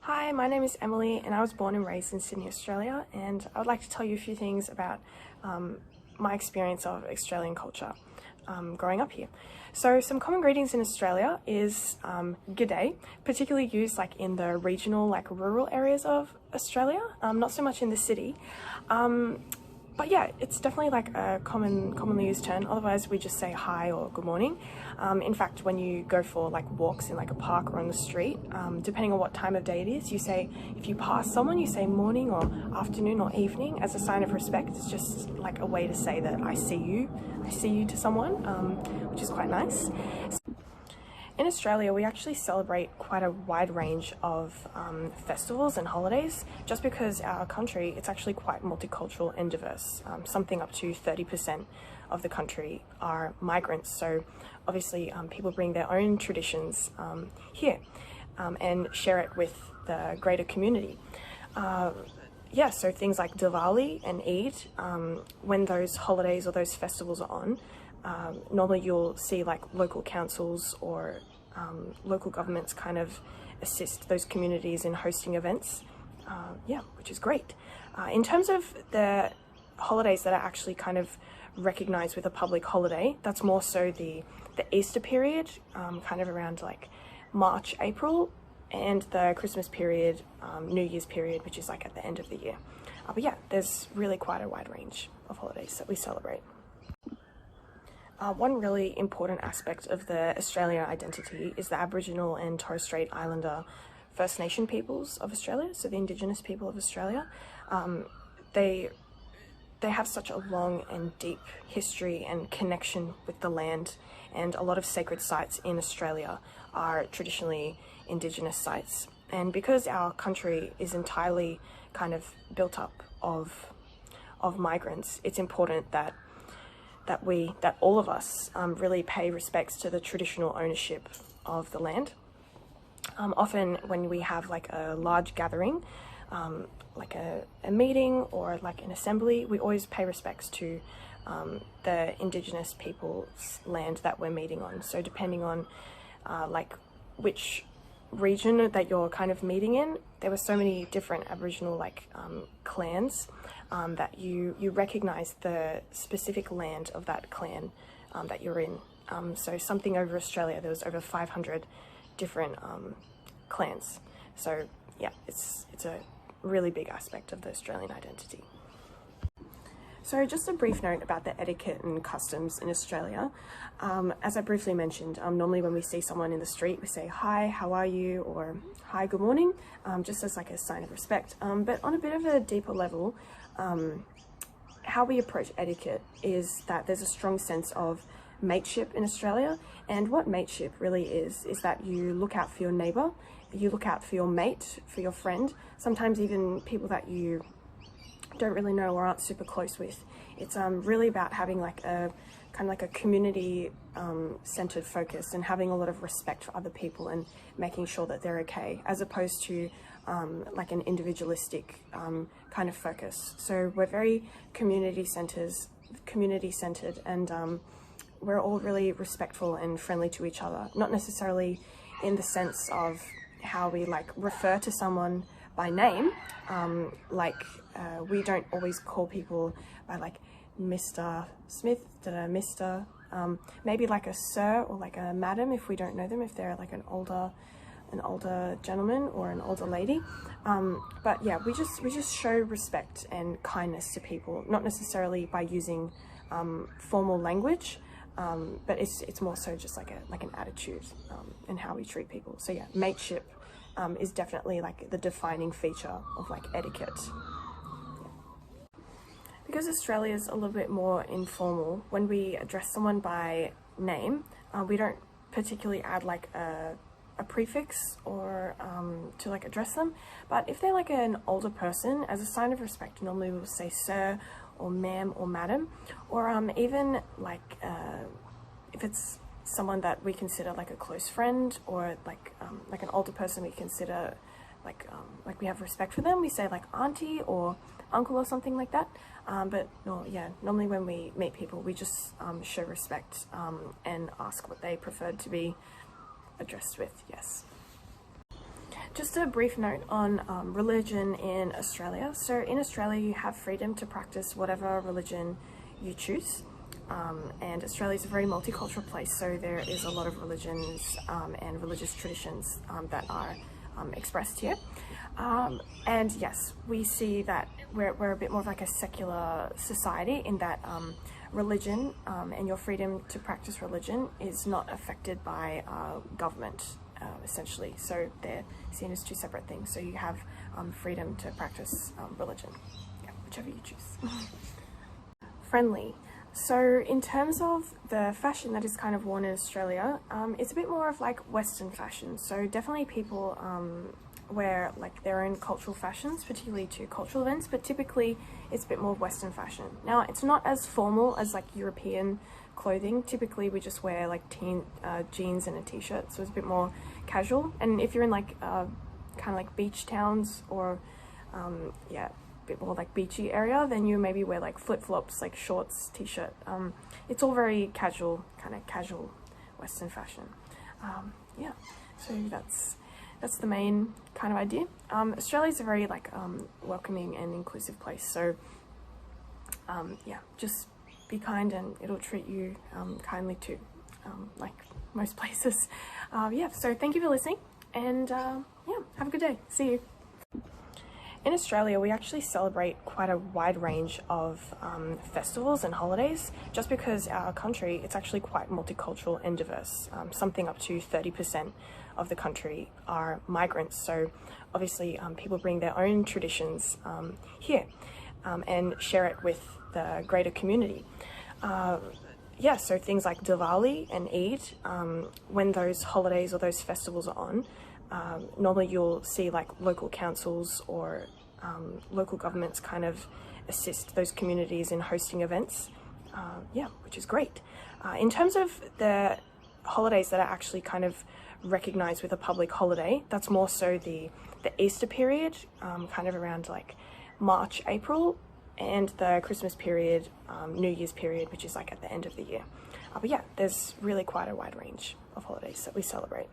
Hi, my name is Emily and I was born and raised in Sydney, Australia, and I would like to tell you a few things about my experience of Australian culture growing up here. So some common greetings in Australia is g'day, particularly used like in the regional, like rural areas of Australia, not so much in the city. But yeah, it's definitely like a commonly used term. Otherwise, we just say hi or good morning. In fact, when you go for like walks in like a park or on the street, depending on what time of day it is, you say, if you pass someone, you say morning or afternoon or evening as a sign of respect. It's just like a way to say that I see you to someone, which is quite nice. In Australia, we actually celebrate quite a wide range of festivals and holidays, just because our country, it's actually quite multicultural and diverse. Something up to 30% of the country are migrants, so obviously people bring their own traditions here and share it with the greater community. Yeah, so things like Diwali and Eid, when those holidays or those festivals are on, normally you'll see like local councils or local governments kind of assist those communities in hosting events, yeah, which is great. In terms of the holidays that are actually kind of recognized with a public holiday, that's more so the Easter period, kind of around like March, April, and the Christmas period, New Year's period, which is like at the end of the year. But yeah, there's really quite a wide range of holidays that we celebrate. One really important aspect of the Australian identity is the Aboriginal and Torres Strait Islander First Nation peoples of Australia, so the Indigenous people of Australia. They have such a long and deep history and connection with the land, and a lot of sacred sites in Australia are traditionally Indigenous sites. And because our country is entirely kind of built up of migrants, it's important that all of us really pay respects to the traditional ownership of the land. Often when we have like a large gathering, like a meeting or like an assembly, we always pay respects to the Indigenous people's land that we're meeting on. So depending on like which region that you're kind of meeting in, there were so many different Aboriginal like clans that you recognize the specific land of that clan that you're in. So something over Australia, there was over 500 different clans. So yeah, it's a really big aspect of the Australian identity. So just a brief note about the etiquette and customs in Australia. As I briefly mentioned, normally when we see someone in the street, we say, hi, how are you? Or hi, good morning, just as like a sign of respect. But on a bit of a deeper level, how we approach etiquette is that there's a strong sense of mateship in Australia. And what mateship really is that you look out for your neighbour, you look out for your mate, for your friend, sometimes even people that you don't really know or aren't super close with. It's really about having like a kind of like a community centered focus and having a lot of respect for other people and making sure that they're okay, as opposed to like an individualistic kind of focus. So we're very community centered, and we're all really respectful and friendly to each other, not necessarily in the sense of how we like refer to someone by name. We don't always call people by like Mr. Smith, Mr. Maybe like a sir or like a madam if we don't know them, if they're like an older gentleman or an older lady. But yeah, we just show respect and kindness to people, not necessarily by using formal language, but it's more so just like an attitude and how we treat people. So yeah, mateship is definitely like the defining feature of like etiquette. Because Australia is a little bit more informal, when we address someone by name, we don't particularly add like a prefix or to like address them. But if they're like an older person, as a sign of respect, normally we'll say sir or ma'am or madam, or even like if it's someone that we consider like a close friend, or like an older person we consider like we have respect for them, we say like auntie or uncle or something like that. But no, yeah, normally when we meet people, we just show respect and ask what they preferred to be addressed with. Yes. Just a brief note on religion in Australia. So in Australia you have freedom to practice whatever religion you choose, and Australia is a very multicultural place, so there is a lot of religions and religious traditions that are expressed here. And yes, we see that we're a bit more of like a secular society in that religion and your freedom to practice religion is not affected by government, essentially. So they're seen as two separate things. So you have freedom to practice religion, yeah, whichever you choose. Friendly. So in terms of the fashion that is kind of worn in Australia, it's a bit more of like Western fashion. So definitely people wear like their own cultural fashions, particularly to cultural events, but typically it's a bit more Western fashion. Now it's not as formal as like European clothing. Typically we just wear like jeans and a t-shirt, so it's a bit more casual. And if you're in like kind of like beach towns or yeah, a bit more like beachy area, then you maybe wear like flip-flops, like shorts, t-shirt. It's all very casual, kind of casual Western fashion. Yeah, so that's the main kind of idea. Australia's a very like welcoming and inclusive place, so yeah, just be kind and it'll treat you kindly too, like most places. Yeah, so thank you for listening, and yeah, have a good day. See you. In Australia, we actually celebrate quite a wide range of festivals and holidays, just because our country, it's actually quite multicultural and diverse. Something up to 30% of the country are migrants, so obviously people bring their own traditions here and share it with the greater community. Yeah, so things like Diwali and Eid, when those holidays or those festivals are on, normally you'll see like local councils or local governments kind of assist those communities in hosting events, yeah, which is great. In terms of the holidays that are actually kind of recognized with a public holiday, that's more so the Easter period, kind of around like March, April, and the Christmas period, New Year's period, which is like at the end of the year. But yeah, there's really quite a wide range of holidays that we celebrate.